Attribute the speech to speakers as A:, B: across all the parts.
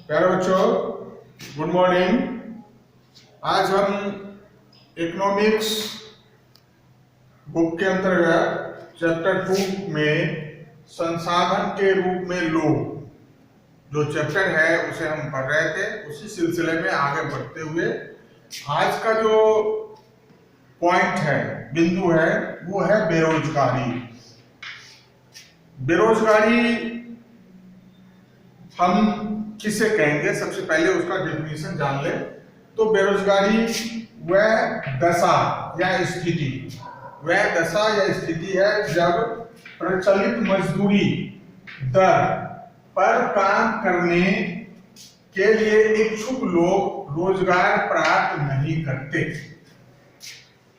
A: प्यारे बच्चों, good morning. आज हम इकोनॉमिक्स बुक के अंतर्गत चैप्टर 2 में संसाधन के रूप में लोग जो चैप्टर है उसे हम पढ़ रहे थे। उसी सिलसिले में आगे बढ़ते हुए आज का जो पॉइंट है, बिंदु है, वो है बेरोजगारी। बेरोजगारी हम किसे कहेंगे, सबसे पहले उसका डेफिनेशन जान ले। तो बेरोजगारी वह दशा या स्थिति है जब प्रचलित मजदूरी दर पर काम करने के लिए इच्छुक लोग रोजगार प्राप्त नहीं करते।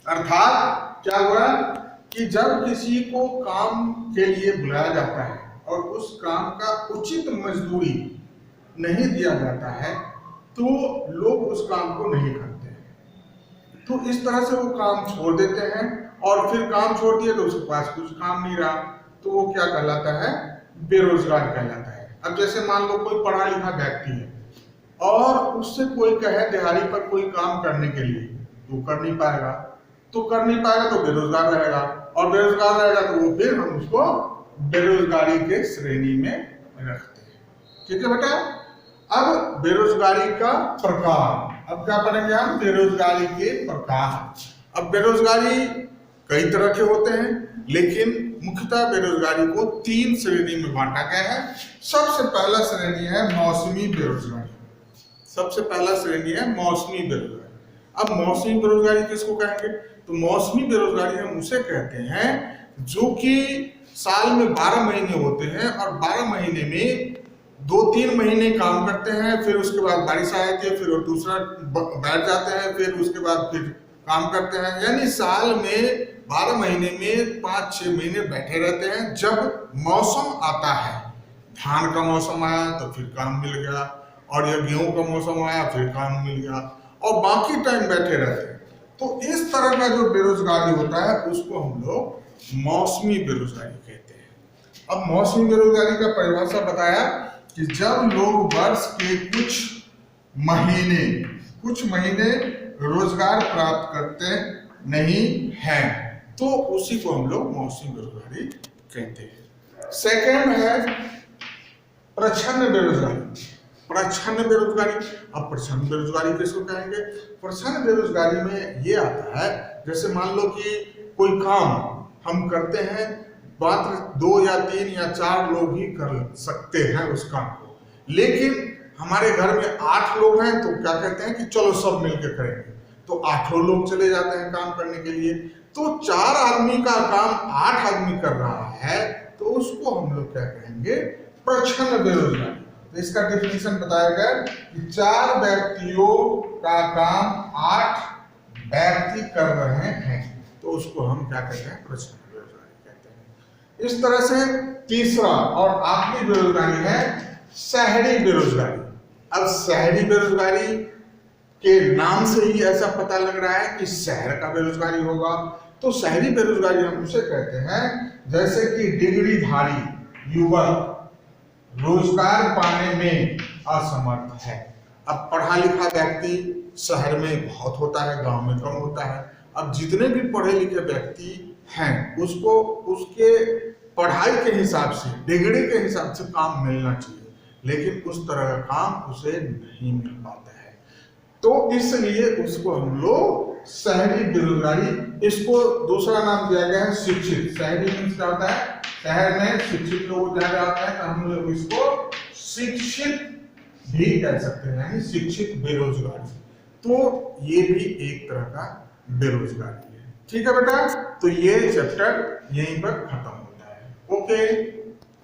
A: अर्थात क्या हुआ कि जब किसी को काम के लिए बुलाया जाता है और उस काम का उचित मजदूरी नहीं दिया जाता है तो लोग उस काम को नहीं करते हैं। तो इस तरह से वो काम छोड़ देते हैं और फिर काम छोड़ दिए तो उसके पास कुछ काम नहीं रहा, तो वो क्या कहलाता है? बेरोजगार कहलाता है। अब जैसे मान लो कोई पढ़ा लिखा व्यक्ति है और उससे कोई कहे दिहाड़ी पर कोई काम करने के लिए, तो कर नहीं पाएगा तो बेरोजगार रहेगा, और बेरोजगार रहेगा तो वो फिर हम उसको बेरोजगारी के श्रेणी में रखते हैं। ठीक है बेटा। अब बेरोजगारी का प्रकार, अब क्या पढ़ेंगे हम? बेरोजगारी के प्रकार। अब बेरोजगारी कई तरह के होते हैं, लेकिन मुख्यतः बेरोजगारी को 3 श्रेणी में बांटा गया है। सबसे पहला श्रेणी है मौसमी बेरोजगारी। अब मौसमी बेरोजगारी किसको कहेंगे? तो मौसमी बेरोजगारी हम उसे कहते हैं जो कि साल में 12 महीने होते हैं और 12 महीने में 2-3 महीने काम करते हैं, फिर उसके बाद बारिश आ जाती है, फिर वो दूसरा बैठ जाते हैं, फिर उसके बाद फिर काम करते हैं। यानी साल में 12 महीने में 5-6 महीने बैठे रहते हैं। जब मौसम आता है, धान का मौसम आया तो फिर काम मिल गया, और या गेहूं का मौसम आया फिर काम मिल गया, और बाकी टाइम बैठे रहते हैं। तो इस तरह का जो बेरोजगारी होता है उसको हम लोग मौसमी बेरोजगारी कहते हैं। अब मौसमी बेरोजगारी का परिभाषा बताया कि जब लोग वर्ष के कुछ महीने रोजगार प्राप्त करते नहीं हैं, तो उसी को हम लोग मौसमी बेरोजगारी कहते हैं। सेकंड है प्रच्छन्न बेरोजगारी। अब प्रच्छन्न बेरोजगारी किसको कहेंगे? प्रच्छन्न बेरोजगारी में ये आता है, जैसे मान लो कि कोई काम हम करते हैं, मात्र 2 या 3 या 4 लोग ही कर सकते हैं उस काम को, लेकिन हमारे घर में 8 लोग हैं, तो क्या कहते हैं कि चलो सब मिलकर करेंगे, तो 8 लोग चले जाते हैं काम करने के लिए। तो 4 आदमी का काम 8 आदमी कर रहा है, तो उसको हम लोग क्या कहेंगे? प्रच्छन्न बेरोजगारी। तो इसका डेफिनेशन बताया गया कि 4 व्यक्तियों का काम 8 व्यक्ति कर रहे हैं, तो उसको हम क्या कहते हैं? प्रच्छन्न बेरोजगारी कहते हैं। इस तरह से तीसरा और आखिरी बेरोजगारी है शहरी बेरोजगारी। अब शहरी बेरोजगारी के नाम से ही ऐसा पता लग रहा है कि शहर का बेरोजगारी होगा। तो शहरी बेरोजगारी हम उसे कहते हैं जैसे कि डिग्रीधारी युवक रोजगार पाने में असमर्थ है। अब पढ़ा लिखा व्यक्ति शहर में बहुत होता है, गांव में कम होता है। अब जितने भी पढ़े लिखे व्यक्ति हैं उसको उसके पढ़ाई के हिसाब से, डिग्री के हिसाब से काम मिलना चाहिए, लेकिन उस तरह का काम उसे नहीं मिल पाता है, तो इसलिए उसको हम लोग शहरी बेरोजगारी, इसको दूसरा नाम दिया गया है शिक्षित। शहरी मीन्स क्या होता है? शहर में शिक्षित लोग ज्यादा होते हैं, तो हम लोग इसको शिक्षित भी कह सकते हैं, यानी शिक्षित बेरोजगारी। तो ये भी एक तरह का बेरोजगारी है। ठीक है बेटा, तो ये चैप्टर यहीं पर खत्म होता है। ओके।